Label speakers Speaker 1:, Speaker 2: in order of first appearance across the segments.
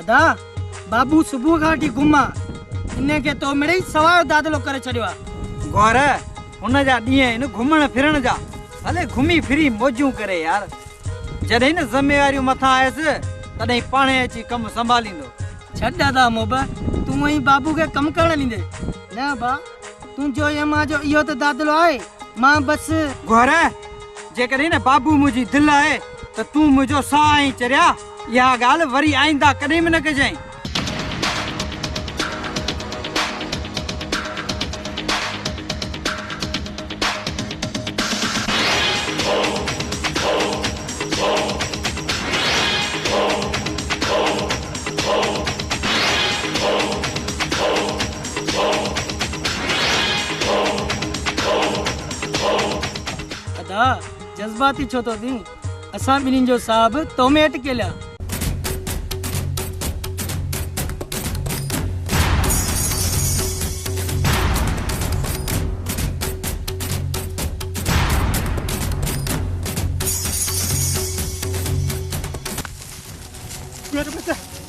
Speaker 1: अदा बाबू सुबह का ठी घुमा इन्हें के तो मेरे सवायो दादलो करे छड़ियो
Speaker 2: गोर उन जा ॾींहं इन घुमण फिरण जा हले घुमी फिरी मौजूं करे यार जॾहिं न ज़िम्मेवारियूं मथां आयसि तॾहिं पाणे अची कमु संभालींदो
Speaker 1: छॾ दादा मोबा तू वही बाबू के कम करण लींदे ना बा तू जो ये मां जो इहो तो दादलो आए मां बस
Speaker 2: गोर जेकॾहिं न बाबू मुंहिंजी दिलि आहे त तूं मुंहिंजो साह आई चरिया इहा ॻाल्हि वरी आईंदा कॾहिं बि न कजांइ
Speaker 1: जज्बाती छो तो थी असां ॿिन्हिनि जो साहब तो में अटकेलिया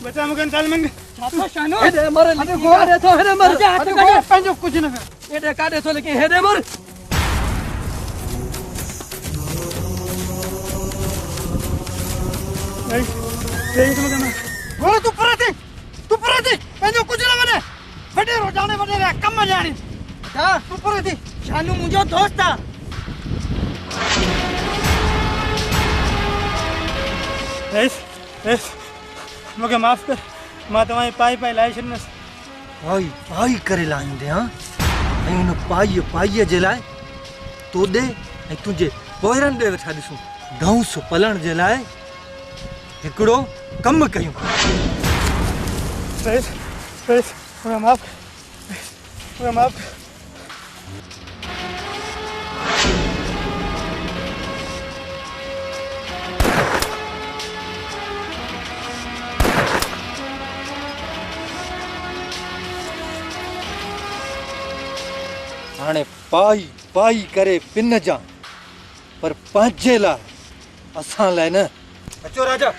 Speaker 3: बचा मुगन ताल मंग
Speaker 1: छातो शानो हेडे मर लेकिन काडे तो हेडे मर पंजो कुछ न हेडे काडे तो लेकिन हेडे मर
Speaker 3: गोरे तू परते पंजो कुछ न वने वडे रोजाने वडे रे कम जानी
Speaker 1: हां तू परते शानू मुंजो दोस्त आ
Speaker 3: एस मुके माफ कर मां तवाई पाई लाई छनस
Speaker 4: पाई करे लाइंदे हां ऐं उन पाई जे लाइ तो दे ऐं तुझे पोहरन दे वठा दिसू गांव सो पलण जे लाइ एकड़ो कम कयूं
Speaker 3: एस माफ
Speaker 4: हाणे पाई करे पिन जा पर पंहिंजे लाइ असां लाइ न
Speaker 3: अचो राजा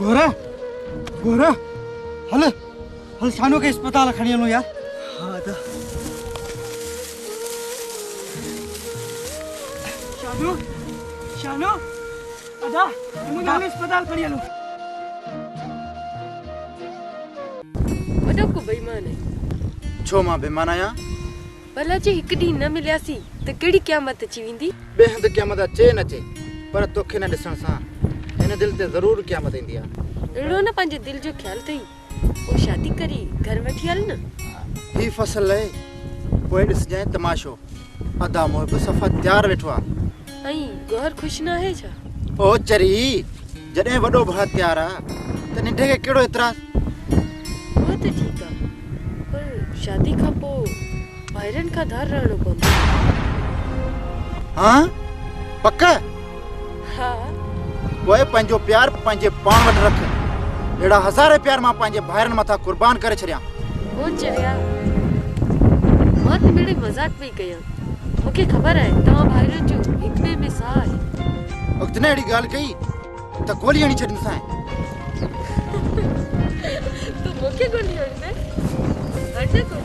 Speaker 3: गोरा हल शानू के अस्पताल खणी हलो यार
Speaker 4: हां दा
Speaker 1: शानू अदा मुझे अस्पताल खणी हलो
Speaker 5: वडो को बेईमान है
Speaker 6: छो मां बेईमान आया
Speaker 5: भला जे एक डी न मिलियासी त केड़ी क़यामत अची वेंदी
Speaker 6: बेहद क़यामत अचे न अचे पर तोखे न ॾिसण सां हिन दिल ते ज़रूर क़यामत ईंदी आहे
Speaker 5: अहिड़ो न पंहिंजे दिल जो ख्याल थई वो शादी करी घर वठी हल न
Speaker 6: ही फसल है पोइ ॾिसजांइ तमाशो अदा मोह बि सफ़ा तयार वेठो आहे
Speaker 5: ऐं गौर खुश न आहे छा
Speaker 6: ओ चरी जॾहिं वॾो भाउ तयार आहे त नंढे खे कहिड़ो एतिराज़
Speaker 5: वो तो ठीक है पर शादी का पो बाहिरन का धार रहणो पवंदो
Speaker 6: हाँ पक्का
Speaker 5: हाँ
Speaker 6: पोइ पंहिंजो प्यार पंहिंजे पाण वटि रख अहिड़ा हज़ारे प्यार मां पंहिंजे भाइरनि मथां कुर्बान करे छॾियां
Speaker 5: हो चरिया मां त मेरे मजाक में कया मूंखे ख़बर आहे तव्हां भाइरनि जो हिक ॿिए में साह आहे
Speaker 6: वक़्तु न अहिड़ी ॻाल्हि कई त गोली हणी छॾींदुसांइ
Speaker 5: तू मूंखे गोली हणंदे हटे को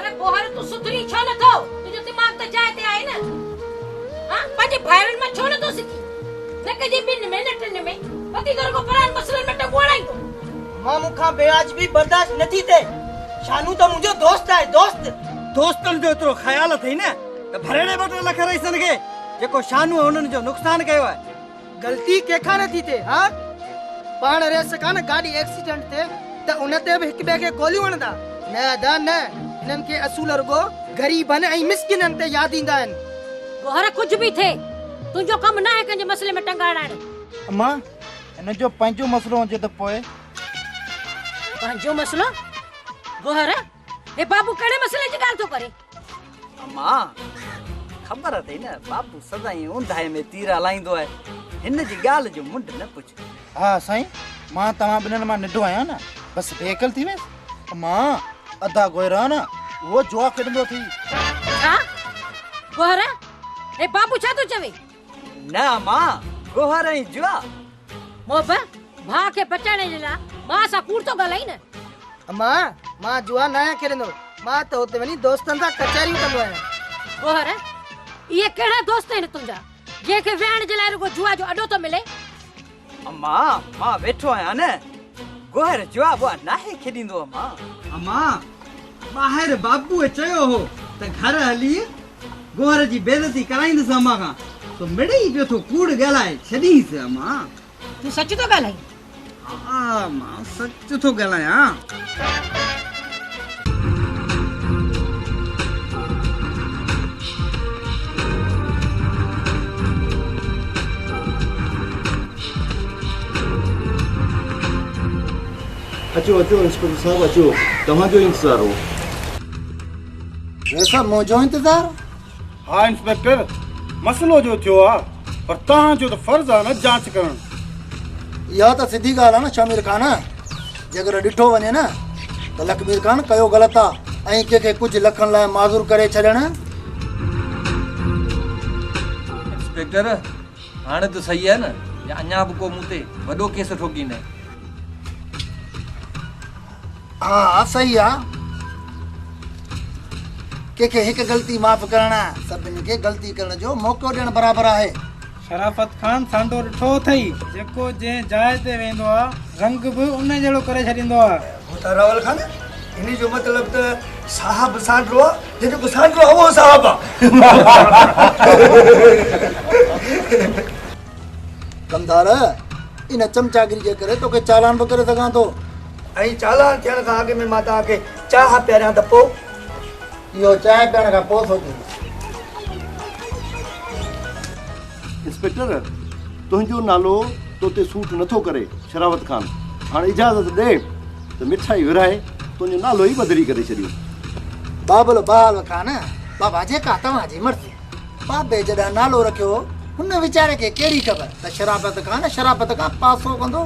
Speaker 7: अरे बोहर तू सुधरी छो न थो तुझो दिमाग त जाइ ते आहे न हां पंहिंजे भाइरनि मां छो न थो सिखी न कजे बिन में न टिन में पति घर को परान मसलन में टकोड़ाई तो
Speaker 1: मां मुखा बेआज भी बर्दाश्त नथी थे शानू तो मुझो दोस्त है दोस्त
Speaker 2: दोस्तन जो एतिरो ख़्याल अथई न त भरेड़े बटे लख रईसन खे जेको शानू हुननि जो नुक़सान कयो आहे
Speaker 1: गलती केखा नथी थे हां पाण रे सका न गाड़ी एक्सीडेंट थे त उनते भी हिक बे के गोलियूं हणदा न दा न इनन के असूल रुगो गरीबन ऐं मिस्किनन ते याद ईंदा आहिनि
Speaker 7: बोहर कुछ भी थे तुझो कम ना है कंजे मसले में टंगाड़ाण
Speaker 6: अम्मा इन जो पंहिंजो मसलो हुजे त पोइ
Speaker 7: पंहिंजो मसलो बोहर ए बाबू कड़े मसले जी गाल तो करे
Speaker 2: अम्मा ख़बर अथई न बाबू सदाई ऊंधाए में तीर हलाईंदो आहे हिन जी ॻाल्हि जो मुंड न पुछ
Speaker 6: हा साईं मां तव्हां ॿिन्हिनि मां निढो आहियां न बसि बेअक़ल थी वियसि मां अधा गोयरा न उहो जुआ खेॾंदो थी
Speaker 7: छा बोहर ए बाबू छा तो चवे
Speaker 2: न मां गोहर ऐं जुआ
Speaker 7: मोब भा के बचाने जे ला मां सा कूड़ तो ॻाल्हाई न
Speaker 1: अम्मा मां जुआ न खेॾंदो मां त हुते वञी दोस्तनि सां कचहरियूं कंदो आहियां
Speaker 7: बोहर ये केड़ा दोस्त आहिनि तुंहिंजा जंहिंखे विहण जे लाइ रुगो जुआ जो अॾो तो मिले
Speaker 2: अम्मा मां वेठो आहियां न गोहर जुआ बुआ नाहे खेॾींदो अम्मा अम्मा ॿाहिरि बाबूअ चयो हो त घर हली गोहर जी बेइज़ती कराईंदुसि अम्मा खां तो मिड़ई पियो थो कूड़ ॻाल्हाए छॾीसि अम्मा
Speaker 7: तूं सच तो ॻाल्हाई
Speaker 2: हा मां सच थो ॻाल्हायां
Speaker 8: अचो अचो इंस्पेक्टर साहब अचो तव्हांजो इंतज़ार हो
Speaker 6: वैसा मुंहिंजो इंतज़ार
Speaker 3: हाँ इंस्पेक्टर मसलो जो थियो आहे पर तव्हांजो त फर्ज़ आहे न जांच करणु
Speaker 6: इहा त सिधी ॻाल्हि आहे न शमीर ख़ान जेकर ॾिठो वञे न त लखमीर ख़ान कयो ग़लति आहे ऐं कंहिंखे कुझु लखनि लाइ माज़ूर करे छॾणु
Speaker 4: इंस्पेक्टर हाणे त सही आहे न या अञा बि को मूं ते वॾो केस ठोकींदे
Speaker 6: हा सही आहे कंहिंखे हिकु ग़लती माफ़ करणु सभिनी खे ग़लती करण जो मौक़ो ॾियणु बराबरि आहे
Speaker 9: शराफत खान सांडो ॾिठो अथई जेको जंहिं जाइ ते वेंदो आहे रंग बि उन जहिड़ो करे छॾींदो आहे
Speaker 3: रावल खान इन जो मतिलबु त साहब सांडो आहे जेको सांडो आहे उहो साहब आहे
Speaker 6: कमदार इन चमचागिरी जे करे तोखे चालान बि करे सघां थो
Speaker 3: ऐं चालान थियण खां अॻु में मां तव्हांखे चाह पियारियां त पोइ
Speaker 6: इहो चांहि पीअण खां पोइ थो थिए
Speaker 8: इंस्पेक्टर तुंहिंजो नालो तोते सूट नथो करे शरावत खान हाणे इजाज़त ॾे त मिठाई विराए तुंहिंजो नालो ई बदिली करे छॾियो
Speaker 6: बाबुल बहाल खान बाबा जेका तव्हांजी मर्ज़ी बाबे जॾहिं नालो रखियो हुन वीचारे खे कहिड़ी ख़बर त शराबत खां पासो कंदो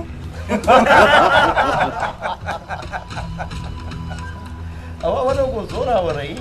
Speaker 8: अवा वॾो को ज़ोरावर रही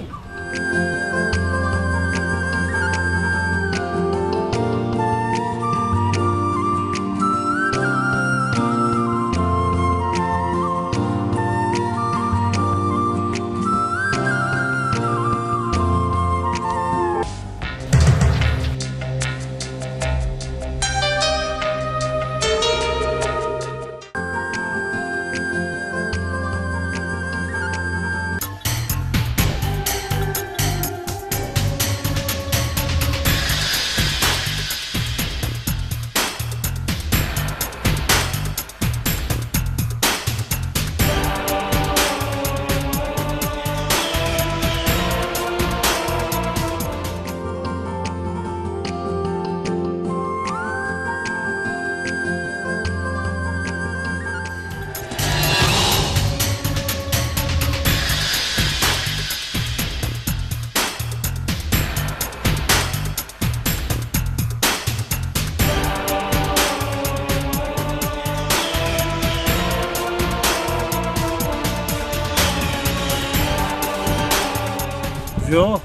Speaker 3: वियो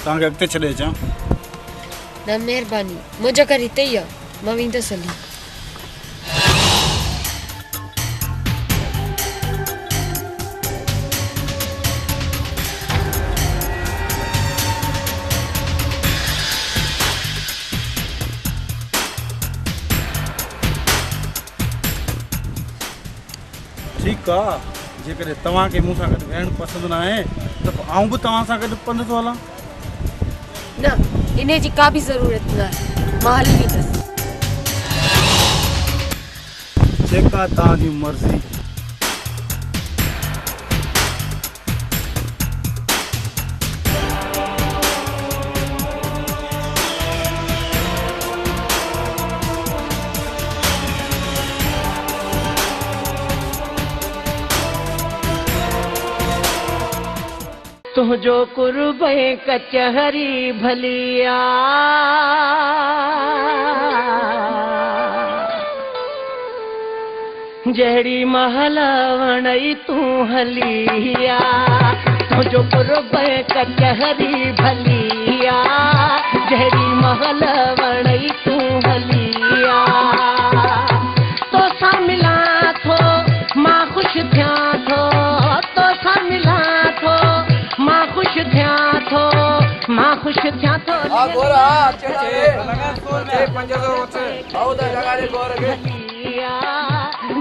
Speaker 3: तव्हांखे अॻिते छॾे अचां
Speaker 5: न महिरबानी मुंहिंजो घर हिते ई आहे मां वेंदसि हली
Speaker 9: ठीकु आहे जेकॾहिं तव्हांखे मूंसां गॾु वेहणु पसंदि न आहे त पोइ आऊं बि तव्हां सां गॾु पंधु थो हलां।
Speaker 5: न इन जी का बि ज़रूरत न आहे, मां हली वेंदसि।
Speaker 9: जेका तव्हांजी मर्ज़ी।
Speaker 10: तुझो कुर्बे कचहरी भलिया जड़ी महल वणई तू हलिया। तुझो कुर्बे कचहरी भलिया जड़ी महल वणई तू हलिया। तो सा मिला थो मां खुश थिया थो, तो सा मिला थो मां खुश थिया थो, मां खुश थिया थो।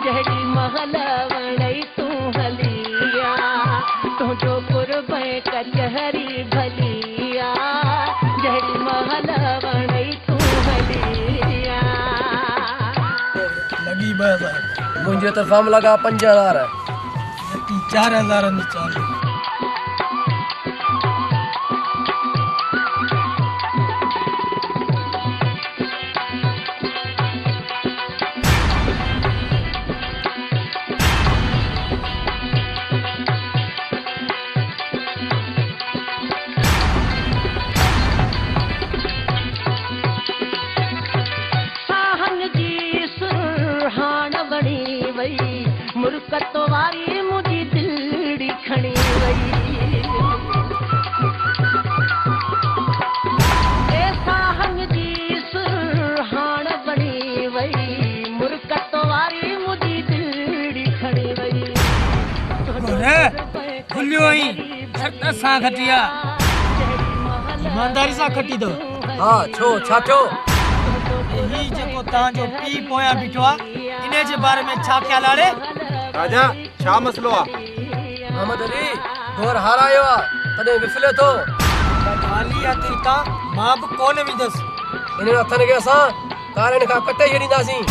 Speaker 10: जड़ी महल वणई तू हलिया। तुझो कुर्बे कचहरी भलिया जड़ी महल वणई तू हलिया।
Speaker 1: लगी 2000
Speaker 10: मुंहिंजे तरफ़ां लॻा 5000
Speaker 1: 4000 में चालू।
Speaker 10: मुर्कत वारी मुझी दिलड़ी खणी वई। ऐसा हंग जी सुरहान बणी वई, मुर्कत वारी मुझी दिलड़ी खणी वई।
Speaker 1: खुलियो ही शर्त सां खटिया, ईमानदारी सां खटी दो।
Speaker 10: हाँ छो छा थियो?
Speaker 1: ही जेको तव्हांजो पी पोयां बीठो आहे इन जे बारे में छा ख्याल आहे?
Speaker 9: राजा छा मसलो आहे?
Speaker 10: मोहम्मद अली घोर हारायो आहे तॾहिं विफले थो।
Speaker 1: गाली या तिरका मां बि कोन वेंदसि।
Speaker 10: इन हथनि खे असां कारनि खां कटे छॾींदासीं।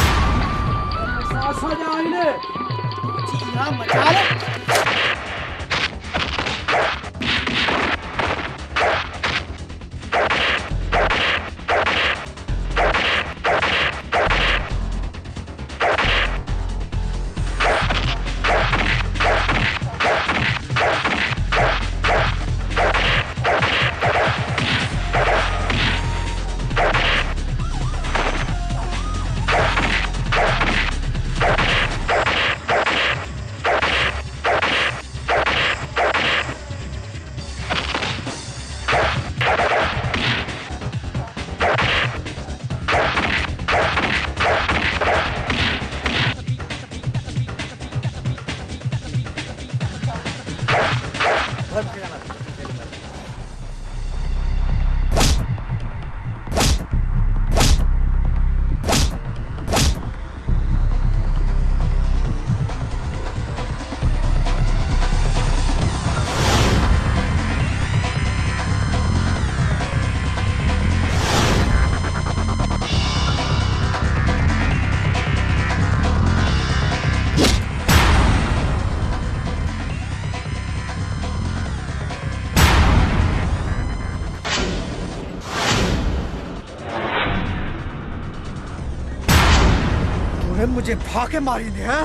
Speaker 3: मुझे भागे मारी ने, हैं?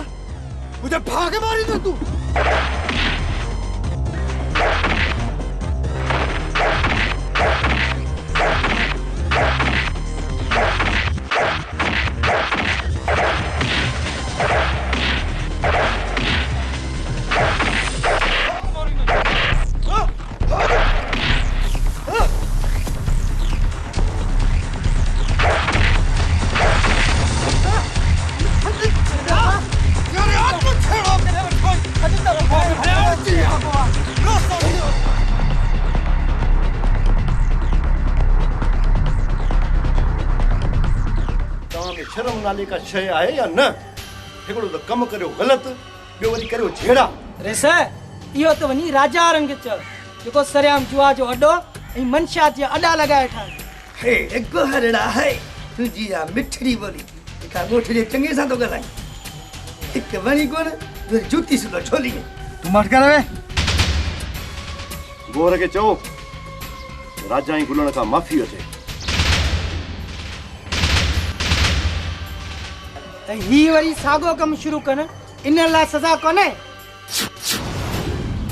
Speaker 3: मुझे भागे मारी ने तू।
Speaker 8: शर्म नाले का शइ आहे या न? हिकिड़ो त कमु करियो ग़लति ॿियो वरी करियो छेड़ा।
Speaker 1: रेस इहो त वञी राजा रंग चयो जेको सरियाम जुआ जो अड्डो ऐं मनशा जा अड्डा लॻाए ठाहे।
Speaker 3: हे गोहरड़ा है तुझी या मिठड़ी बोली का गोठड़े चंगे सां तो ॻाल्हाई हिकु वणी कोन वरी जूती सुधो छोली में
Speaker 4: तूं मट कर वे
Speaker 8: गोहर खे चओ राजा ई गुलण खां माफ़ी वठे।
Speaker 1: त ही वरी साॻो कमु शुरू कनि इन लाइ सज़ा कोन्हे।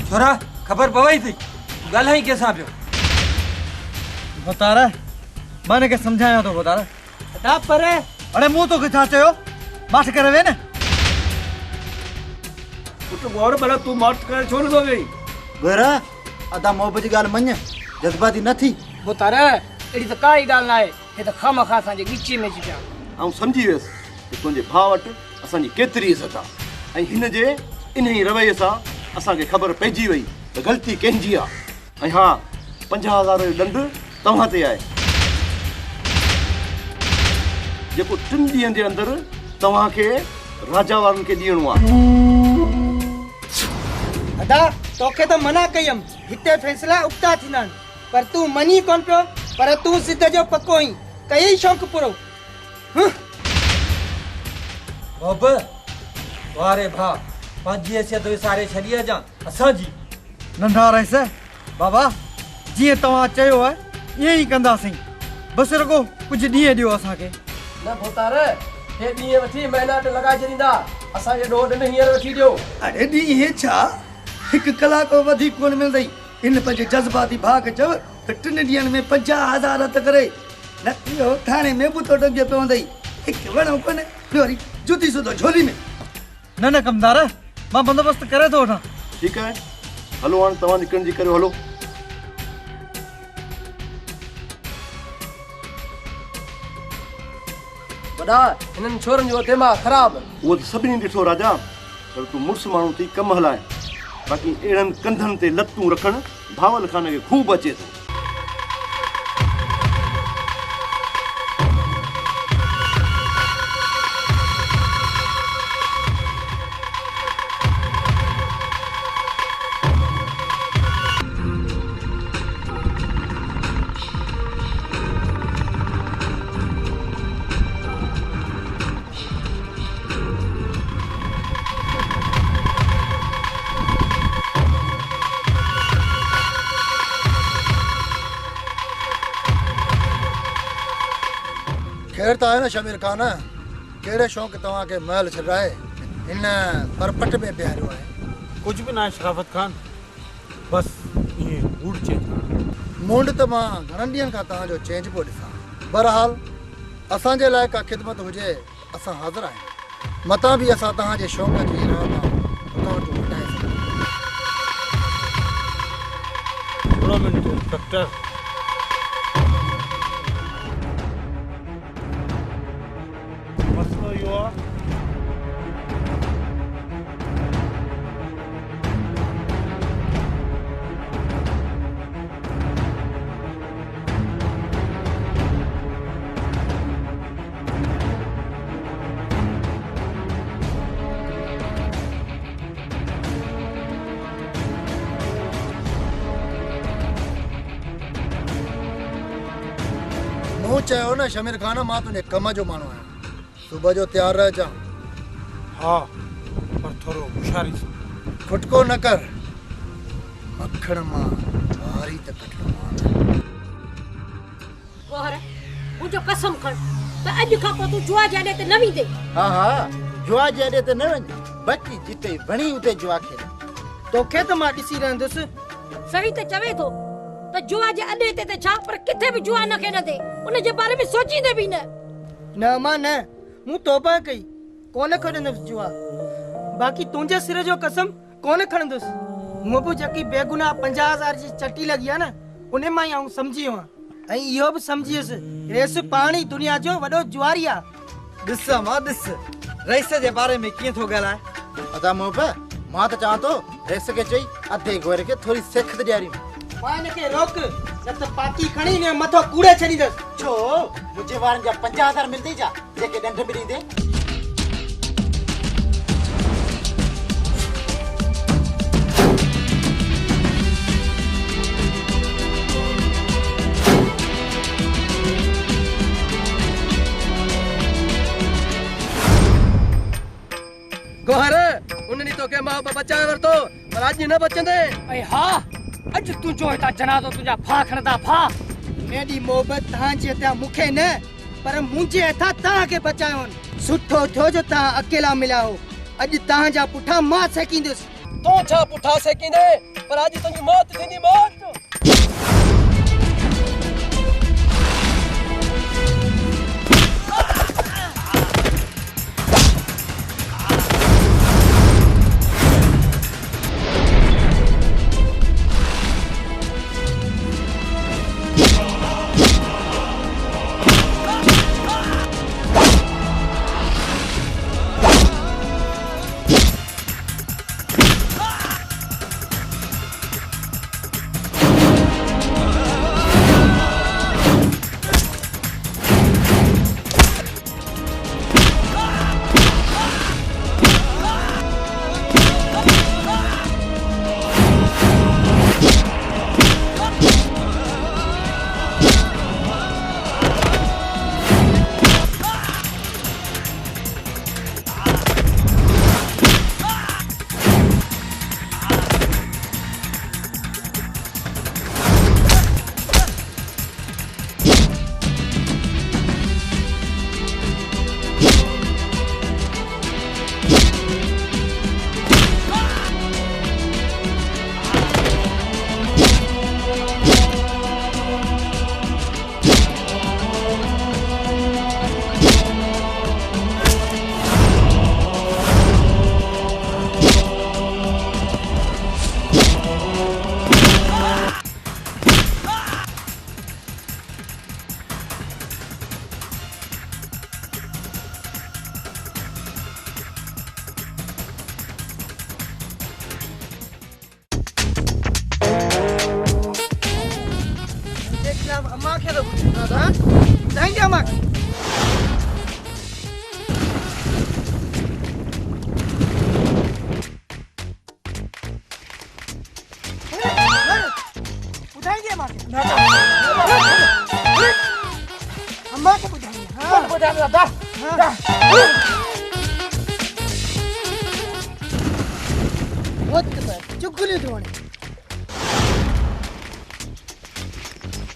Speaker 4: छोरा ख़बर पवई थी ॻाल्हाई कंहिंसां पियो?
Speaker 3: बतारा माने के समझाया तो बतारा
Speaker 1: अदा पर
Speaker 3: अरे मुंह तो छा चयो माठ करे वे न
Speaker 8: पुट गोहर भला तूं माठ करे छो नथो वेही?
Speaker 6: गोरा अदा मोहबत जी ॻाल्हि मञ जज़्बाती न थी।
Speaker 10: बुतार अहिड़ी त काई ॻाल्हि न आहे हे त खामखा असांजे ॻिची में पिया।
Speaker 8: ऐं सम्झी वियुसि कि तुंहिंजे भाउ वटि असांजी केतिरी इज़त आहे ऐं हिन जे इन ई रवैये सां असांखे ख़बर पइजी वई त ग़लती कंहिंजी आहे। ऐं हा 50,000 जो ॾंडु तव्हां ते आहे जेको 3 ॾींहंनि जे अंदरि तव्हांखे राजा वारनि खे ॾियणो आहे।
Speaker 1: अदा तोखे त मना कयमि हिते फ़ैसिला उक्ता थींदा आहिनि पर तूं मनी कोन पियो पर तूं सिद्ध जो पको ई कई शौक़ु पूरो।
Speaker 4: बाब वारे भा पंहिंजी हैसियत विसारे छॾी अजां असांजी
Speaker 3: नंढा रहिस बाबा जीअं तव्हां चयो आहे ईअं ई कंदासीं बसि रुगो कुझु ॾींहं ॾियो असांखे।
Speaker 10: न बुतार हे ॾींहं वठी महीना टे लॻाए छॾींदा असांखे ॾोढ न हींअर वठी ॾियो।
Speaker 3: अरे ॾींहं छा हिकु कलाक वधीक कोन मिलंदई इन पंहिंजे जज़्बाती भाउ खे चव त 3 ॾींहंनि में 50,000 त करे न इहो थाणे में बि तो टंगे पवंदई हिकु वणो कोन्हे ॿियो वरी जूती सुधो झोली में। न कमदार मां बंदोबस्तु करे थो वठां।
Speaker 8: ठीकु आहे हलो हाणे तव्हां निकिरण जी करियो हलो।
Speaker 10: वॾा हिननि छोरनि जो दिमाग़ ख़राब।
Speaker 8: उहो त सभिनी ॾिठो राजा पर तूं मुड़ुसु माण्हू थी कमु हलाए बाक़ी अहिड़नि कंधनि ते लतूं रखणु भावल खान खे खूब अचे थो।
Speaker 6: ख़ैर त आहे न शमीर खान कहिड़े शौक़ु तव्हांखे महल छॾाए हिन परपट में बिहारियो आहे?
Speaker 9: कुछ भी ना शराफत खान बस ये मूड चेंज।
Speaker 6: मूड त मां घणनि ॾींहंनि खां तव्हांजो चेंज पियो ॾिसां। बहरहाल असांजे लाइ का ख़िदमत हुजे असां हाज़िर आहियूं मतां बि असां तव्हांजे शौक़ जी राह तां रुकावट हटाए सघूं।
Speaker 9: थोड़ा मिनट इंस्पेक्टर मसलो इहो आहे
Speaker 6: मूं चयो न शमीर खान मां तुंहिंजे कम जो माण्हू आहियां सुबुह जो तयारु रहिजां।
Speaker 9: हाँ पर थोड़ो होशियारी से
Speaker 6: खुटको न कर मक्खण मां वारी त कटण मां।
Speaker 7: गोहर मुंहिंजो कसम खण त अॼु खां पोइ तूं जुआ जे अॾे ते न वेंदे।
Speaker 6: हा हा जुआ जे अॾे ते न वञ बची जिते वणी उते जुआ खेल।
Speaker 1: तोखे त मां ॾिसी रहंदुसि।
Speaker 7: सही त चवे थो त जुआ जे अॾे ते छा पर किथे बि जुआ न खेॾंदे उन जे बारे में सोचींदे बि न।
Speaker 1: न मां न मूं तौबा कई कोन खणंदुसि जुआ बाक़ी तुंहिंजे सिर जो कसम कोन खणंदुसि। मूं बि जेकी बेगुनाह 50,000 जी चटी लॻी आहे न उन मां ई आऊं सम्झी वियो आहियां ऐं इहो बि सम्झी वियुसि रेस पाण ई दुनिया जो वॾो जुआरी आहे।
Speaker 3: ॾिस मां ॾिस रईस जे बारे में कीअं थो ॻाल्हाए।
Speaker 6: अदा मोहब मां त चवां थो रेस खे चई अधे गोरे खे थोरी सेख त ॾियारी।
Speaker 1: मां हिनखे रोक न त पाती खणी ने मथो कूड़े छॾींदसि।
Speaker 6: छो मुंहिंजे वारनि जा 50,000 मिलंदी जा जेके ॾंढ बि ॾींदे।
Speaker 10: बचाए वरतो पर आज न बचंदे
Speaker 1: ऐं हा अॼु तुंहिंजो हितां जनाज़ो तुंहिंजा फा खणंदा फा एॾी मोहबत तव्हांजे हितां मूंखे न पर मुंहिंजे हथां तव्हांखे बचायो सुठो थियो जो तव्हां अकेला मिलिया हो अॼु तव्हांजा पुठा मां सेकींदुसि
Speaker 10: तू छा पुठा सेकींदे पर आज तुंहिंजी मौत थींदी मौत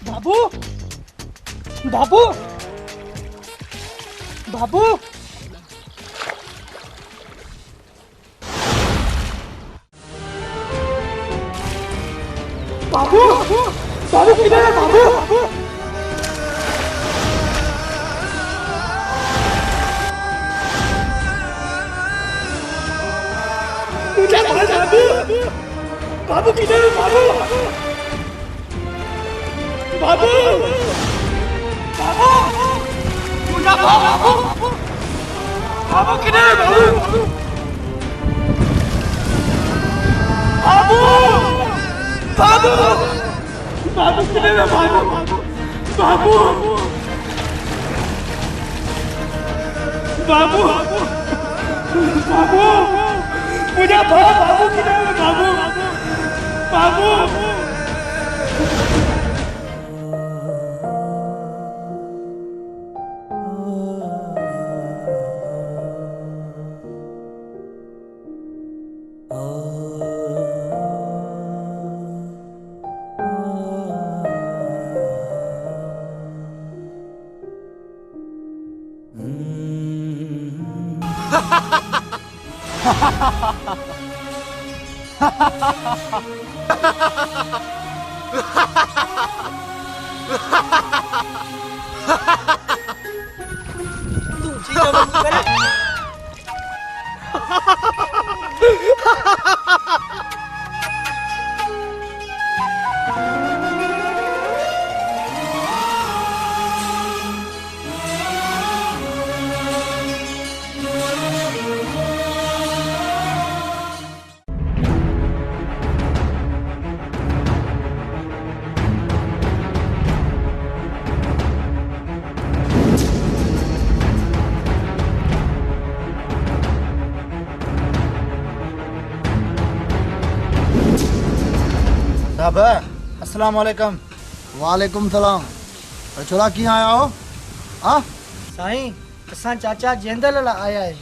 Speaker 1: बाबू बाबू बाबू बाबू बाबू किधर है बाबू मुझे मार बाबू बाबू किधर है बाबू बाबू बाबू मुझे बाबू बाबू किधर है बाबू बाबू बाबू बाबू किधर है बाबू बाबू बाबू बाबू मुझे बाबू किधर है बाबू बाबू
Speaker 6: अस्सलाम वालेकुम। वालेकुम सलाम। छोरा किया आया हो? हाँ
Speaker 1: साईं असां चाचा जेंदल ला आया है।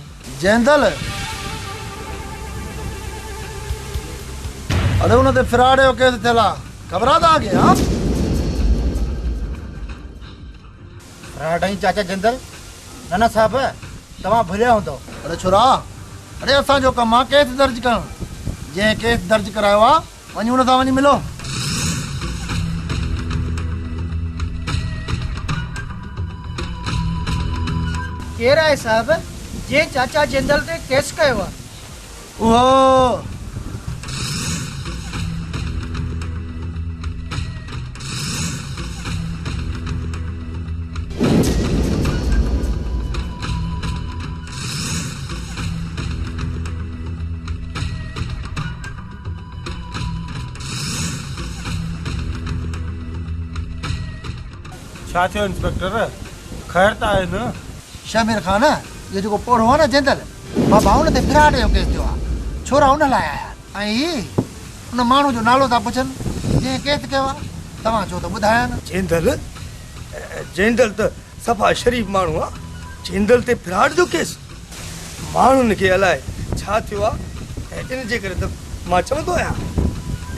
Speaker 6: जेंदल अरे उन ते फ्रॉड जो केस थियल आहे ख़बर आहे तव्हांखे? हा
Speaker 11: फ्रॉड आई चाचा जिंदल नाना साहब तव्हां भुलिया हूंदो।
Speaker 6: अरे छोरा, अरे असांजो कमु आहे केस दर्ज करणु। जंहिं केस दर्ज करायो आहे वञी हुन सां वञी मिलो।
Speaker 1: केरु आहे साहब जे चाचा जिंदल ते केस कयो आहे?
Speaker 6: उहो
Speaker 9: छा थियो इंस्पेक्टर? ख़ैर त आहे न?
Speaker 6: शामिर खान इहो जेको पोड़ो आहे न जिंदल बाबा हुन ते फ्रॉड जो केस थियो आहे। छोरा हुन लाइ आया ऐं हुन माण्हू जो नालो था पुछनि जंहिं केस कयो आहे। तव्हां चओ त ॿुधाया न।
Speaker 3: जेंदल त सफ़ा शरीफ़ माण्हू आहे। जेंदल ते फ्रॉड जो केस? माण्हुनि खे अलाए छा थियो आहे ऐं इन जे करे त मां चवंदो आहियां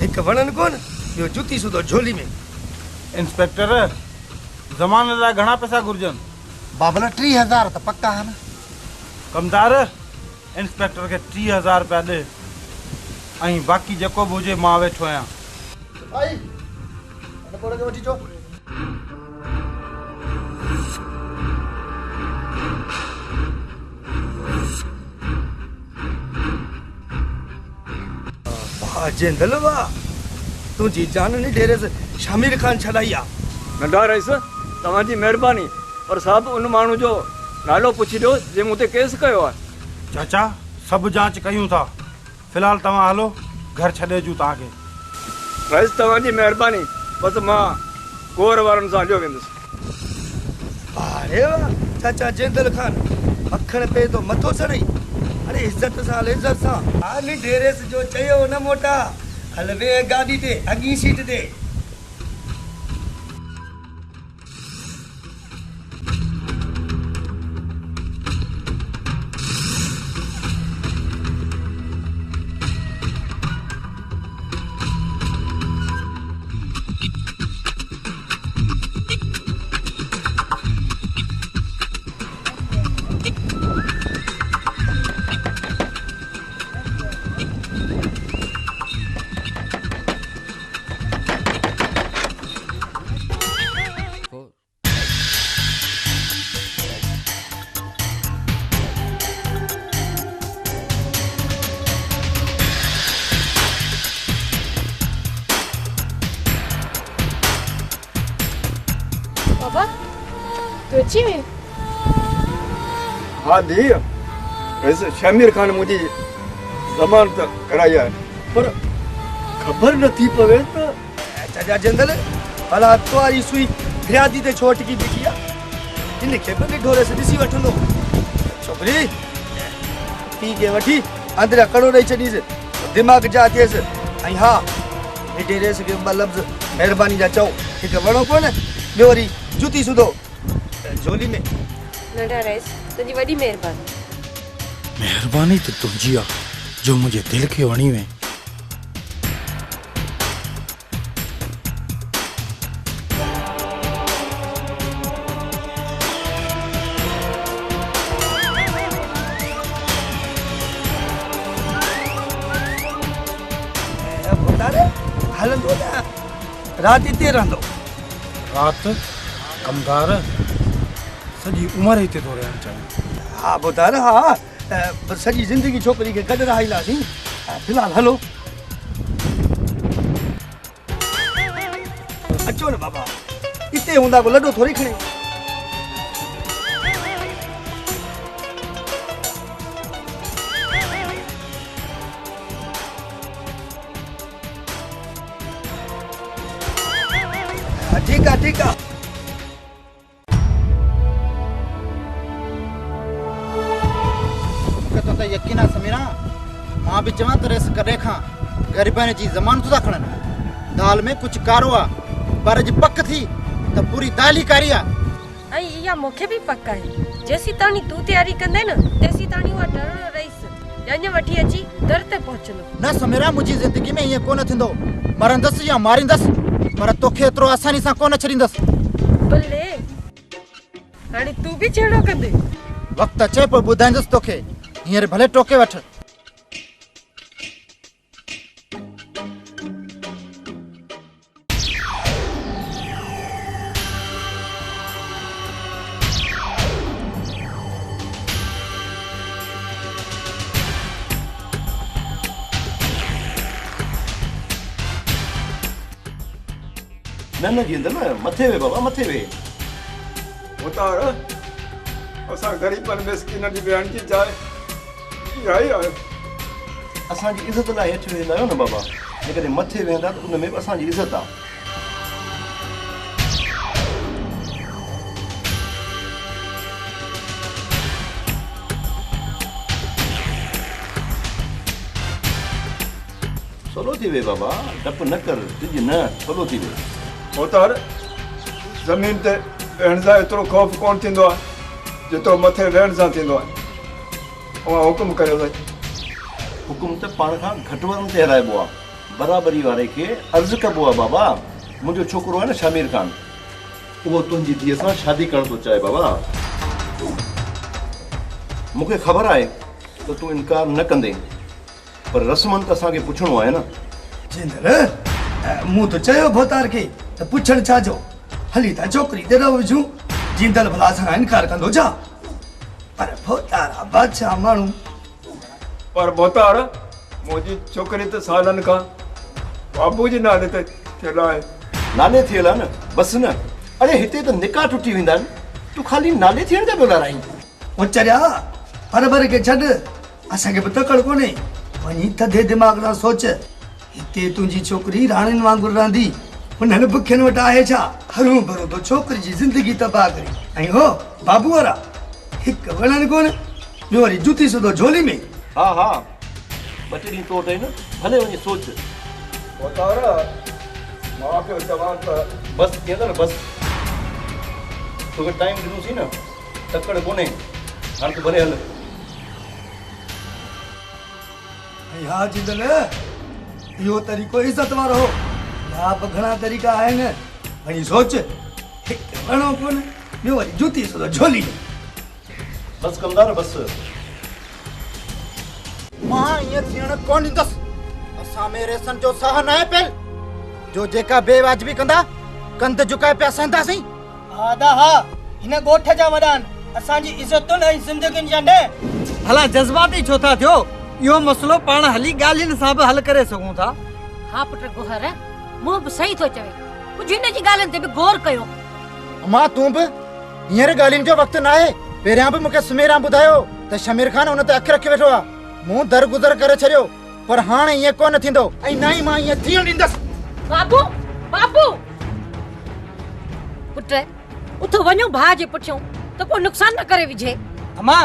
Speaker 3: हिकु वणनि कोन ॿियो जुती सुधो झोली में।
Speaker 9: इंस्पेक्टर ज़माने लाइ घणा पैसा घुर्जनि?
Speaker 6: बाबला 30,000 त पक्का है न।
Speaker 9: कमदार इंस्पेक्टर खे 30,000 रुपया ॾे ऐं बाक़ी जेको बि हुजे मां वेठो आहियां।
Speaker 6: आई अने कोड़े के वठी चो।
Speaker 3: वाह जेंदल वाह, तुंहिंजी जान नी डेरे से शामिर खान छॾाई आहे।
Speaker 10: नंढा रईस तव्हांजी महिरबानी, पर साहब उन माण्हू जो नालो पुछी ॾियो जंहिं मूं ते केस कयो आहे।
Speaker 9: चाचा सभु जांच कयूं था, फ़िलहाल तव्हां हलो, घर छॾे अचूं तव्हांखे।
Speaker 10: रईस तव्हांजी महिरबानी, बसि मां गोर वारनि सां हलियो वेंदुसि।
Speaker 3: अरे वाह चाचा जेंदल खान मखण पे तो मथो चढ़ई। अरे इज्जत सां हल, इज्जत सां। नी डेरे से जो चयो न मोटा हल वे गाॾी ते अॻी सीट ते।
Speaker 5: बाबा तू अची वई?
Speaker 10: हाँ दी, वैसे शामिर खान मुझे ज़मानत कराई है, पर खबर न थी पवे त।
Speaker 3: चाचा जेंदल भला तुम्हारी सुई फिरादी ते छोट की बिठी आहे। इन खे बि ढोरे से ॾिसी वठंदो। छोकिरी पी के वठी अंदरि कड़ो ॾेई छॾीसि, दिमाग़ जा थियसि। ऐं हा हेॾे रेस खे ॿ लफ़्ज़ महिरबानी जा चओ। हिकु वणो कोन ॿियो वरी जुती सुधो झोली में।
Speaker 5: नंढा रईस तुंहिंजी वॾी महिरबानी।
Speaker 9: महिरबानी त तुंहिंजी आहे जो मुंहिंजे दिलि खे वणी वई।
Speaker 3: हलंदो न राति हिते रहंदो।
Speaker 9: राति कमदार सॼी उमिरि हिते थो रहणु चाहियां।
Speaker 3: हा ॿुधार हा सॼी ज़िंदगी छोकिरी खे गॾु रहाईंदासीं। फ़िलहालु हलो अचो न बाबा, हिते हूंदा को लॾो थोरी खणे। ठीक है ठीक है।
Speaker 11: तो यकीन आहे समीरा, मां बि चवां त रेस करे खां ग़रीबनि जी ज़मानत था खणनि। दाल में कुछ कारो आहे, पर जी पक थी त पूरी दाल ही कारी आहे।
Speaker 5: ऐं इहा मूंखे बि पक आहे, जेसी ताणी तूं तयारी कंदे न तेसी ताणी उहा डरो रहीस। याने वठी अची दर ते पहुचलो
Speaker 11: न समीरा मुंहिंजी ज़िंदगी में ईअं कोन थींदो मरंदसि या मारींदसि पर तोखे एतिरो आसानी सां कोन छॾींदसि
Speaker 5: बल्ले हाणे तू बि छेड़ो कंदे
Speaker 11: वक़्तु अचे पोइ ॿुधाईंदुसि तोखे हींअर भले टोके वठ
Speaker 8: न जिंदल मथे वे बाबा मथे वे
Speaker 10: उतार असां ग़रीबनि मिसकिननि जी वेहण जी जाइ इहा ई आहे
Speaker 8: असांजी इज़त लाइ हेठि वेंदा आहियो न बाबा जेकॾहिं मथे वेंदा त उन में बि असांजी इज़त आहे सवलो थी वे बाबा डपु न कर ॾिज न सवलो थी वे
Speaker 10: उतार ज़मीन ते वेहण सां एतिरो ख़ौफ़ कोन थींदो आहे जेतिरो मथे वेहण सां थींदो आहे उहा हुकुम करियो साईं
Speaker 8: हुकुम त पाण खां घटि वारनि ते हलाइबो आहे बराबरी वारे खे अर्ज़ु कबो आहे बाबा मुंहिंजो छोकिरो आहे न शामिर ख़ान उहो तुंहिंजी धीअ सां शादी करणु थो चाहे बाबा मूंखे ख़बर आहे त तूं इनकार न कंदे पर रस्मनि त असांखे पुछणो आहे न
Speaker 3: जिंदल मूं त चयो भोतार खे त पुछण छाजो हली था छोकिरी ते रहो विझूं जिंदल भला असां इनकार कंदो छा पर भोतार बादशाह माण्हू
Speaker 10: पर बोतार मुंहिंजी छोकिरी त सालनि खां बाबू जे नाले ते थियल आहे
Speaker 8: नाले थियल आहे न बसि न अड़े हिते त निकाह टुटी वेंदा आहिनि तूं ख़ाली नाले थियण जा पियो लाराईं
Speaker 3: उचरिया पर खे छॾ असांखे बि तकड़ कोन्हे वञी थधे दिमाग़ सां सोच हिते तुंहिंजी छोकिरी राणियुनि वांगुरु रहंदी उन्हनि बुखियुनि वटि आहे छा हरू भरू तो छोकिरी जी ज़िंदगी तबाह करी ऐं हो बाबू वारा हिकु वणनि कोन ॿियो वरी जुती सुधो झोली में
Speaker 8: हा हा ॿ टे ॾींहं तोड़ न भले वञी सोच
Speaker 10: बोतार मां पियो चवां त
Speaker 8: बसि थी न बसि तोखे टाइम ॾिनोसीं न तकड़ कोन्हे हाणे तूं भले हल
Speaker 3: हा जिंदल इहो तरीक़ो इज़त वारो हो या बि घणा तरीक़ा आहिनि वञी सोच हिकु वणो कोन ॿियो वरी जुती सुधो झोली में
Speaker 8: बसि कंदा न बसि
Speaker 11: मां ईअं थियण कोन ॾींदसि असां में रेसन जो साह न आहे पियल जो जेका बेवाजिबी कंदा कंध झुकाए पिया सहंदासीं
Speaker 1: हा दा हा हिन ॻोठ जा वॾा आहिनि असांजी इज़तुनि ऐं ज़िंदगियुनि जा न
Speaker 2: भला जज़्बाती छो था थियो इहो मसलो पाण हली ॻाल्हियुनि सां बि हल करे सघूं था
Speaker 7: हा पुट गोहर मूं बि सही थो चवे कुझु हिन जी ॻाल्हियुनि ते बि गौर कयो
Speaker 11: मां तूं बि हींअर ॻाल्हियुनि जो वक़्तु न आहे पहिरियां बि मूंखे सुमेरा ॿुधायो त शमीर ख़ान हुन ते अखि रखी वेठो आहे मूं दरगुज़र करे छॾियो पर हाणे ईअं कोन थींदो ऐं न ई मां ईअं थियण ॾींदसि
Speaker 7: बाबू बाबू पुट उथो वञो भाउ जे पुठियों त पोइ नुक़सान न करे विझे
Speaker 2: अम्मा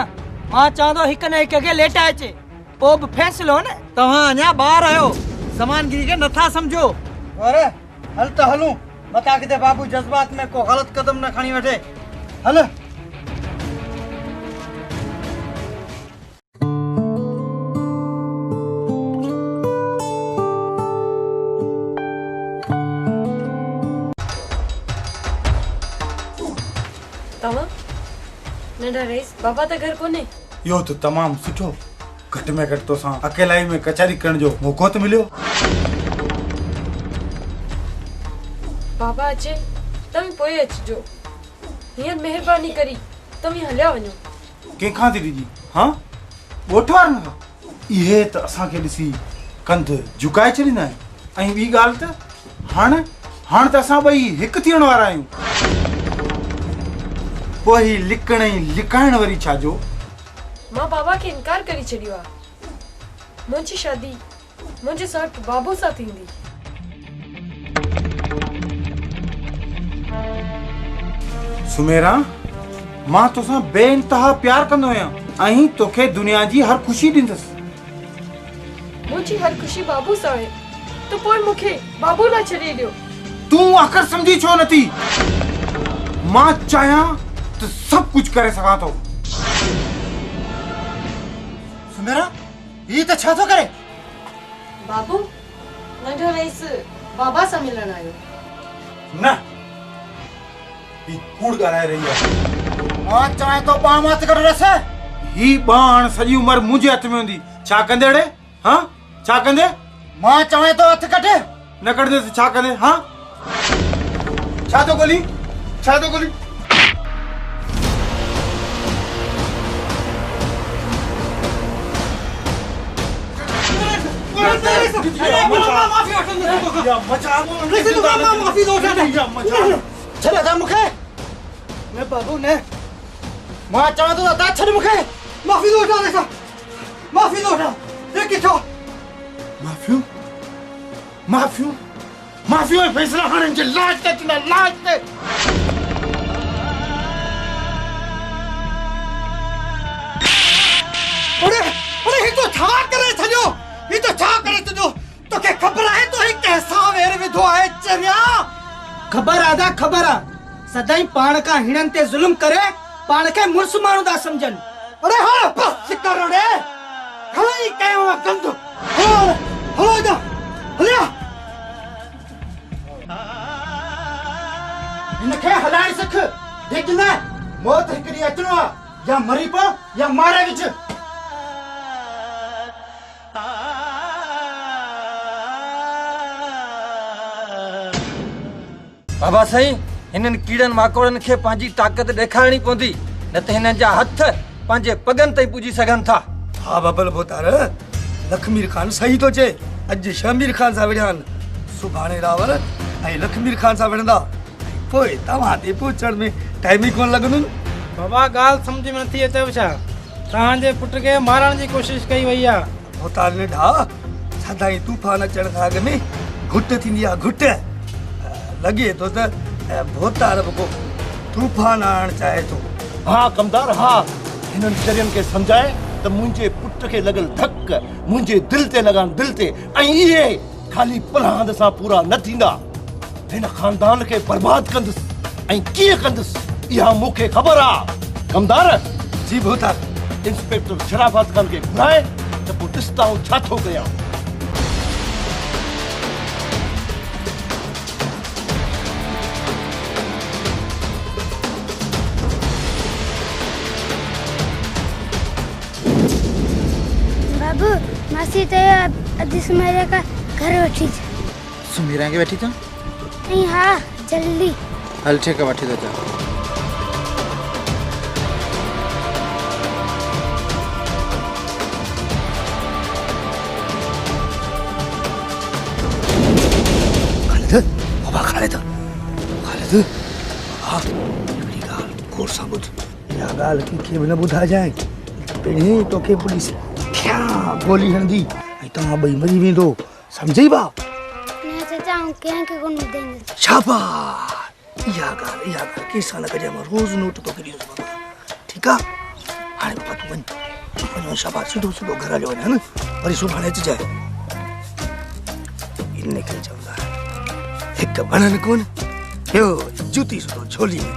Speaker 2: मां चवंदो हिक न हिक खे लेटाए अचे पोइ बि फ़ैसिलो न तव्हां अञा ॿार आहियो ज़मानगिरी खे नथा सम्झो
Speaker 1: और हल त हलूं मता किथे बाबू जज़्बात में को ग़लत कदम न खणी वठे हल
Speaker 5: तव्हां नंढा रईस बाबा त घर कोन्हे
Speaker 9: इहो त तमामु सुठो घटि में घटि तोसां अकेलाई में कचहरी करण जो मौक़ो त मिलियो
Speaker 5: बाबा अचे तव्हीं पोइ अचिजो हींअर महिरबानी करी तव्हीं हलिया वञो
Speaker 9: कंहिंखां थी ॾिजी हा ॻोठ वारनि खां इहे त असांखे ॾिसी कंध झुकाए छॾींदा आहिनि ऐं ॿी ॻाल्हि त हाणे त असां ॿई हिकु थियण वारा आहियूं पोइ ही लिकण ऐं लिकाइण वरी छाजो
Speaker 5: मां बाबा खे इनकार करे छॾियो आहे मुंहिंजी शादी मुंहिंजे सौट बाबू सां थींदी
Speaker 9: सुमेरा मां तोसां बेइंतहा प्यार कंदो आहियां ऐं तोखे दुनिया जी हर ख़ुशी ॾींदसि
Speaker 5: मुंहिंजी हर ख़ुशी बाबू सां आहे त पोइ मूंखे बाबू लाइ छॾे ॾियो
Speaker 9: तूं आख़िर सम्झी छो नथी मां चाहियां त सभु कुझु करे सघां थो
Speaker 11: सुमेरा ये तो छा तो करे
Speaker 1: बाबू नंढो रईस बाबा सां मिलण आयो
Speaker 9: न ही कूड़ ॻाल्हाए रही आहे
Speaker 11: मां चाहे तो पाण मत कर रस
Speaker 9: ही बाण सॼी उमिरि मुंहिंजे हथ में हूंदी छा कंदे अड़े हाँ छा कंदे
Speaker 11: मां चाहे तो हथ कटे
Speaker 9: न कटंदे त छा कंदे हाँ छा थो गोली छा थो गोली
Speaker 11: छले था मुखे
Speaker 1: न बाबू न
Speaker 11: मां चाहे तो दा छड़ मुखे
Speaker 1: माफ़ी दो उठा देखा माफ़ी दो उठा ये किथो
Speaker 9: माफियूं माफियूं माफियूं जो फैसला हाणे जे लाज ते चुना लाज ते
Speaker 1: अरे अरे ये तो छा करे छजो ये तो छा करे छजो तो के खबर है तो ही कैसा वेर विधो है चरिया खबर आदा खबर आ सदाई पाण का हिणन ते जुल्म करे पाण के मुर्स मानु दा समझन अरे हां बस कर रे हाई कयो कंद हो जा हलिया
Speaker 11: इनखे हलाए सख देख न मौत हिकड़ी अचणो आ या मरी पो या मारे विच
Speaker 4: बाबा साईं हिननि कीड़नि माकोड़नि खे पंहिंजी ताक़त ॾेखारणी पवंदी न त हिननि जा हथ पंहिंजे पगनि ताईं पुॼी सघनि था
Speaker 3: हा बबल भोतार लखमीर खान सही तो चे अॼु शमीर खान सां विढ़िया आहिनि सुभाणे रावल ऐं लखमीर खान सां विढ़ंदा पोइ तव्हां ते पहुचण में टाइम ई कोन लॻंदो
Speaker 2: बाबा ॻाल्हि सम्झ में नथी अचेव छा तव्हांजे पुट खे मारण जी कोशिशि कई वई आहे
Speaker 3: भोतार निढा सदाई तूफान अचण खां अॻु में घुट थींदी आहे घुट लॻे थो त भोतार को तूफान आणणु चाहे थो
Speaker 8: हाँ कमदार हाँ हिननि चरियनि खे सम्झाए त मुंहिंजे पुट खे लॻल धक मुंहिंजे दिलि ते लॻनि दिलि ते ऐं इहे ख़ाली पलांद सां पूरा न थींदा हिन ख़ानदान खे बर्बाद कंदुसि ऐं कीअं कंदुसि इहा मूंखे ख़बर आहे कमदार
Speaker 3: जी भोतार
Speaker 8: इंस्पेक्टर शराफत खान खे घुराए त पोइ ॾिसंदा आहियूं छा थो कयां
Speaker 12: बाबू मासी तो अॼु सुमेरा का घर वठी
Speaker 11: सुमीरा के बैठी था
Speaker 12: नहीं हाँ जल्दी
Speaker 11: हल ठीक है बैठी था
Speaker 3: खालिद बाबा खालिद खालिद हा हिकिड़ी ॻाल्हि गौर सां ॿुध इहा ॻाल्हि कंहिंखे बि न ॿुधाए जाए पहिरीं तोखे पुलिस क्या गोली हणंदी ऐं तव्हां ॿई मरी वेंदो सम्झी बा
Speaker 12: नहीं चाचा हूँ क्या के कौन देंगे
Speaker 3: शाबाश इहा ॻाल्हि केसां न कजां मां रोज़ नोट तोखे ॾींदुसि बाबा ठीकु आहे हाणे बाबा तूं वञ शाबाश सिधो सिधो घर हलियो वञ वरी सुभाणे अचिजांइ इनखे चवंदा हिकु बननि कोन ॿियो जूती सुठो झोली में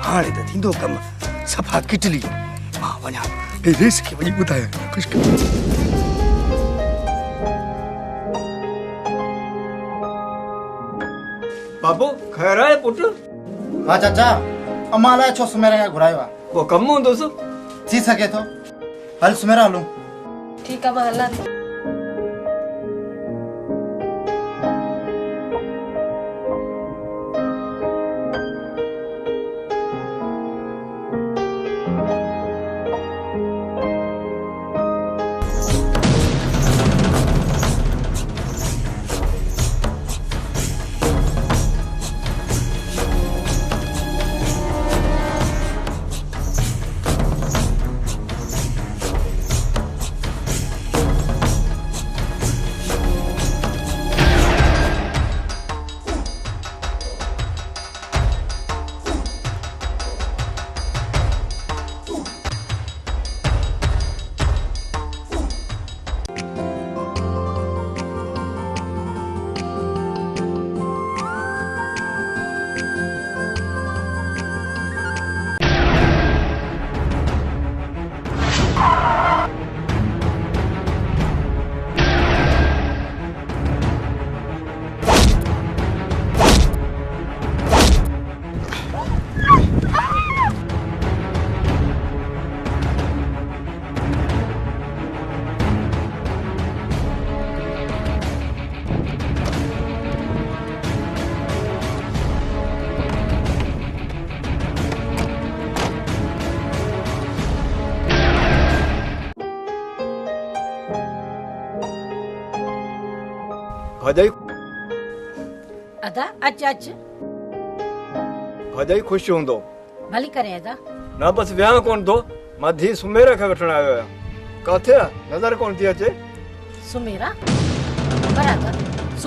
Speaker 3: हाणे त थींदो कमु सफ़ा किटली मां वञा रेस खे वञी ॿुधायां ख़ुशि
Speaker 10: बाबू ख़ैर आहे पुट
Speaker 11: हाँ चाचा अम्मा लाइ छो सुमेरा खे घुरायो आहे
Speaker 10: को कमु हूंदुसि
Speaker 11: थी सके थो हल सुमेरा हलूं
Speaker 5: ठीकु आहे मां हलां थी
Speaker 10: भाजाई
Speaker 7: अदा अच अच
Speaker 10: भाजाई ख़ुशि हूंदो
Speaker 7: भली करे अदा
Speaker 10: ना बसि विहांउ कोन थो मां धीउ सुमेर खे वठण आयो आहियां किथे आहे नज़र कोन थी अचे
Speaker 7: सुमेरा बरादा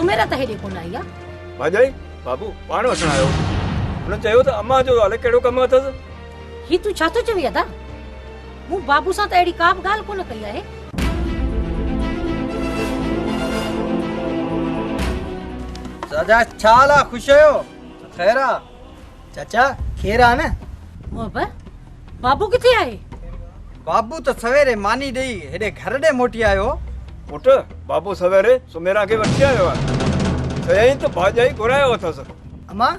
Speaker 7: सुमेरा त हेॾे कोन आई आहे
Speaker 10: भाजाई बाबू पाण वठण आयो हुन चयो त अम्मा जो हाले कहिड़ो कमु अथसि
Speaker 7: ही तू छा थो चवी अदा मूं बाबू सां त अहिड़ी का बि ॻाल्हि कोन कई आहे
Speaker 2: चाचा छा हाल आहे ख़ुशि आहियो ख़ैर आहे
Speaker 1: चाचा खेर आ न
Speaker 7: मोहब्बत बाबू किथे आहे
Speaker 2: बाबू त सवेरे मानी ॾेई हेॾे घर ॾे मोटी आयो
Speaker 10: पुट बाबू सवेरे सुमेरा खे वठी आयो आहे चयईं त भाजाई घुरायो अथसि
Speaker 1: अम्मा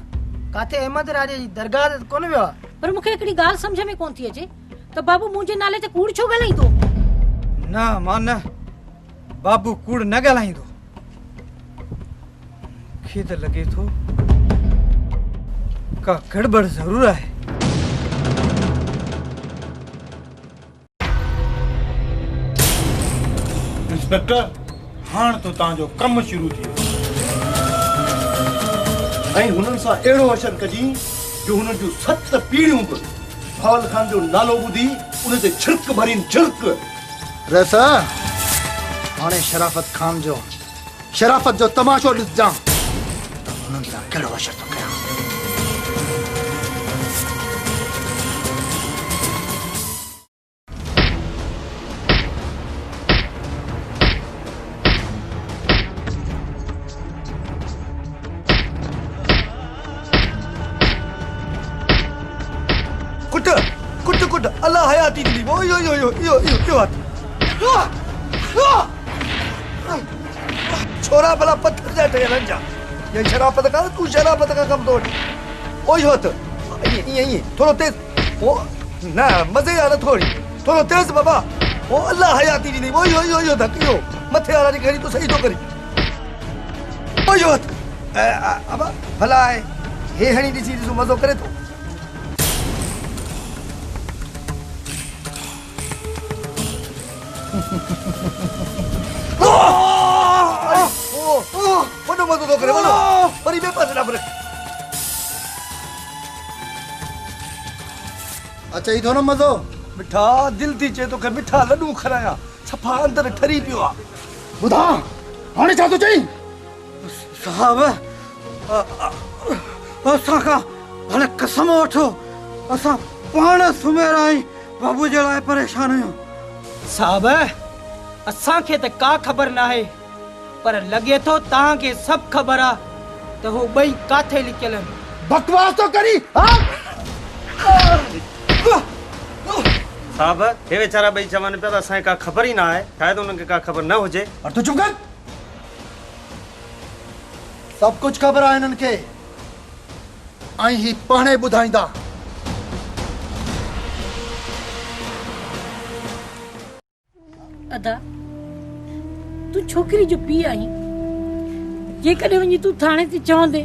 Speaker 1: काथे अहमद राजे जी दरगाह ते कोन वियो आहे
Speaker 7: पर मूंखे हिकिड़ी ॻाल्हि सम्झ में कोन थी अचे त बाबू मुंहिंजे नाले ते कूड़ छो ॻाल्हाईंदो
Speaker 2: न मां न बाबू कूड़ न ॻाल्हाईंदो मूंखे त लॻे थो का गड़बड़ ज़रूर आहे
Speaker 9: इंस्पेक्टर हाणे तो तव्हांजो कमु शुरू थी वियो
Speaker 8: ऐं हुननि सां अहिड़ो अशर कजी जो हुननि जूं 7 पीढ़ियूं बि भावल खान जो नालो ॿुधी उन ते छिड़क भरीनि छिड़क
Speaker 6: रस हाणे शराफत खान जो शराफत जो तमाशो ॾिसजां त हुननि सां कहिड़ो असर थो कयां
Speaker 3: कुट कुट कुट अल्लाह हयाती दी वो यो यो यो यो यो यो छोरा भला पत्थर जा ठहरन जा ये शराफत का तू शराफत का कम तोड़ ओ यो त ये थोड़ो तेज ओ ना मजे आ थोड़ी थोड़ो तेज बाबा ओ अल्लाह हयाती दी वो यो धकियो मथे वाला जी घड़ी तो सही तो करी ओ यो अब भला हे हणी दिसी दिसो मजो करे तो वनो मजो तो करे वनो वरी बे पास ना पर
Speaker 6: अच्छा ई थो न मज़ो
Speaker 3: मिठा दिल थी चे तो के मिठा लड्डू खराया सफा अंदर ठरी पियो आ
Speaker 6: ॿुधा हाणे छा थो चईं
Speaker 2: साहब असां खां हाणे कसम वठो असां पाण सुमेरा ई बाबू जे लाइ परेशान आहियूं
Speaker 1: साहब असांखे त का ख़बर न आहे पर लॻे थो तव्हांखे सभु ख़बर आहे त हू ॿई काथे लिकियल आहिनि
Speaker 6: बकवास तो करी
Speaker 13: साहब हे वेचारा ॿई चवनि पिया त असांखे का ख़बर ई न आहे शायदि उन्हनि खे का ख़बर न हुजे
Speaker 6: और तू चुप कर सब कुछ ख़बर आहे हिननि खे ऐं ही पाणे ॿुधाईंदा
Speaker 7: अदा तू छोकिरी जो पीउ आहीं जेकॾहिं वञी तूं थाणे ते चवंदे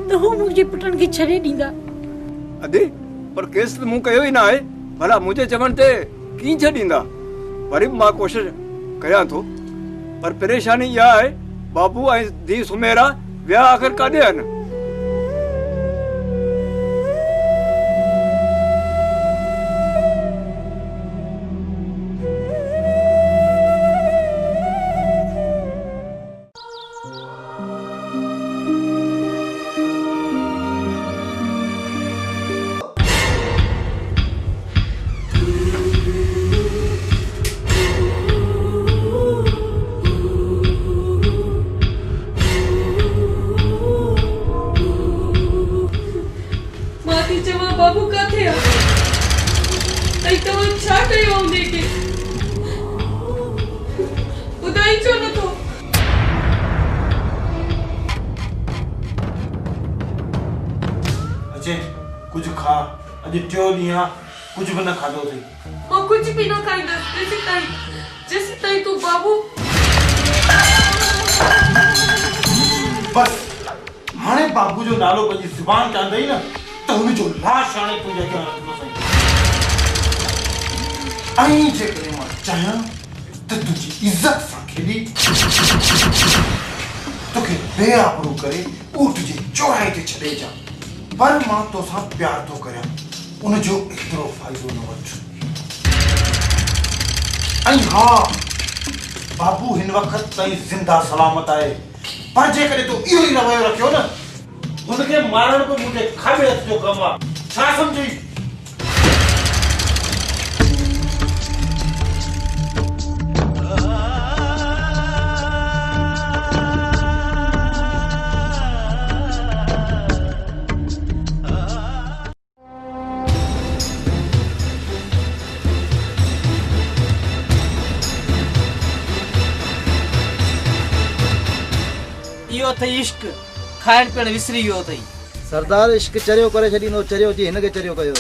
Speaker 7: त हू मुंहिंजे पुटनि खे छॾे ॾींदा
Speaker 10: अदी पर केस त मूं कयो ई न आहे भला मुंहिंजे चवण ते कीअं छॾींदा वरी बि मां कोशिशि कयां थो पर परेशानी इहा आहे बाबू ऐं धीउ सुमेरा विया आख़िर काॾे आहिनि
Speaker 5: बाबू काथे आ तई तो छा कयो हुंदे के ॿुधाई छो नथो
Speaker 9: अचे कुछ खा अॼु टियों ॾींहुं आहे कुछ बि न खाधो अथई
Speaker 5: मां कुछ भी न खाईंदसि जेसि ताईं तूं बाबू
Speaker 9: बस हाणे बाबू जो नालो पंहिंजी ज़ुबान चांदई न त हुनजो लाश हाणे तुंहिंजे अॻियां रखंदो सही ऐं जेकॾहिं मां चाहियां त तुंहिंजी इज़त सां खेॾी तोखे बेआबरू करे ऊट जी चौराहे ते छॾे जा पर मां तोसां प्यार थो करियां उनजो एतिरो फ़ाइदो न वठ ऐं हा बाबू हिन वक़्त ताईं ज़िंदा सलामत आहे पर जेकॾहिं तूं इहो ई रवैयो रखियो न हुनखे मारण बि मुंहिंजे खाॿे हथ जो कमु आहे छा सम्झी
Speaker 2: इहो अथई इश्क खाइण पीअण विसरी वियो अथई
Speaker 11: सरदार इश्क चरियो करे छॾींदो चरियो जी हिनखे चरियो कयो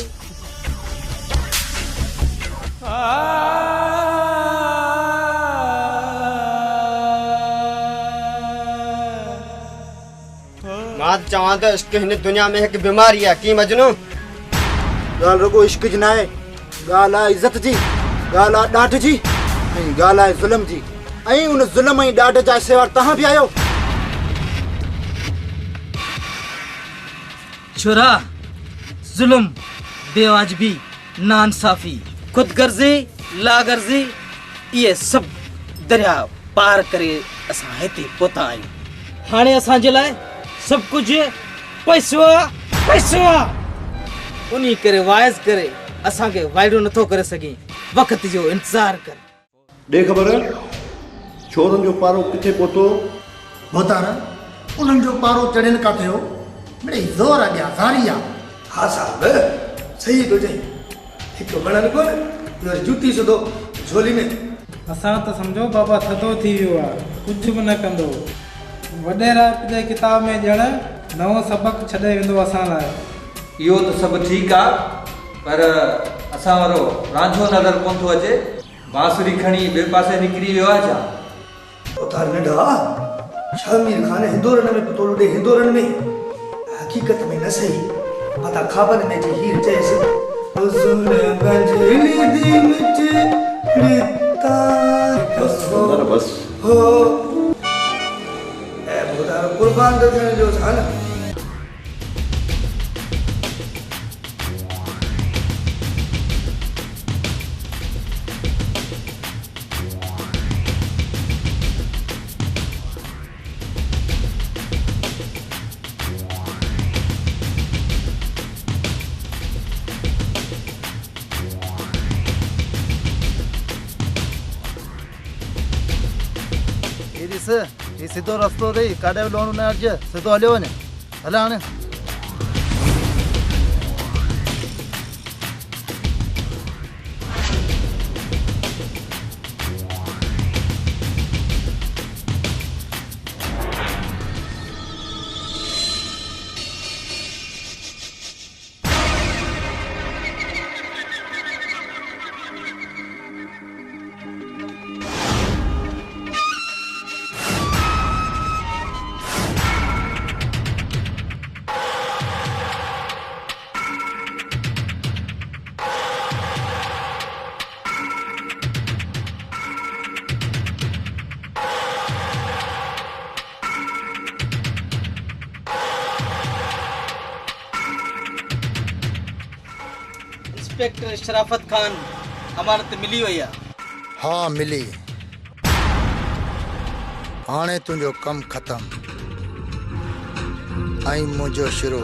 Speaker 13: मां चवां त इश्क हिन दुनिया में हिकु बीमारी आहे की मजनू
Speaker 11: ॻाल्हि रुगो इश्क जी न आहे ॻाल्हि आहे इज़त जी ॻाल्हि आहे ॾाढ जी ऐं ॻाल्हि आहे ज़ुल्म जी ऐं उन ज़ुल्म ऐं ॾाढ जा सेवार तव्हां बि आहियो
Speaker 2: छोरा जुल्म बेवाजबी नाइंसाफी खुदगर्जी लागर्जी ये सब दरिया पार करे असां हिते पहुता आहियूं हाणे असांजे लाइ सभु कुझु पैसो आहे उन्ही करे वाइज़ करे असांखे वाइडो नथो करे सघे वक़्त जो इंतज़ारु कर
Speaker 8: ॾे ख़बर छोरनि जो पारो किथे पहुतो
Speaker 6: भोतार उन्हनि जो पारो चढ़ियल किथे हो मिड़ई ज़ोर अॻियां ज़ारी आहे
Speaker 3: हा साहब सही थो चई हिकु वणनि कोन इहो जूती सुधो झोली में
Speaker 14: असां त सम्झो बाबा थधो थी वियो आहे कुझु बि न कंदो वॾे रात जे किताब में ॼण नओं सबक़ु छॾे वेंदो असां लाइ
Speaker 4: इहो त सभु ठीकु आहे पर असां वारो रांझो नज़र कोन थो अचे बांसुरी खणी ॿिए पासे निकिरी वियो आहे छा
Speaker 3: उतार नंढा शामीर खान हिंदोरन में पतो लुॾे हिंदोरन में हकीकत में न सही पता ख़बर में जी हीर चएसि हुज़ूर गंजली दी मिट रीता
Speaker 8: बस
Speaker 3: हो ए बुधार कुर्बान तो थियण जो छा न
Speaker 11: ही सिधो रस्तो अथई काॾे बि लोन न अचिजे सिधो हलियो वञे हले हाणे
Speaker 2: इंस्पेक्टर शराफत खान अमानत मिली वई आहे
Speaker 6: हाँ मिली हाणे तुंहिंजो कमु ख़तम ऐं मुंहिंजो शुरू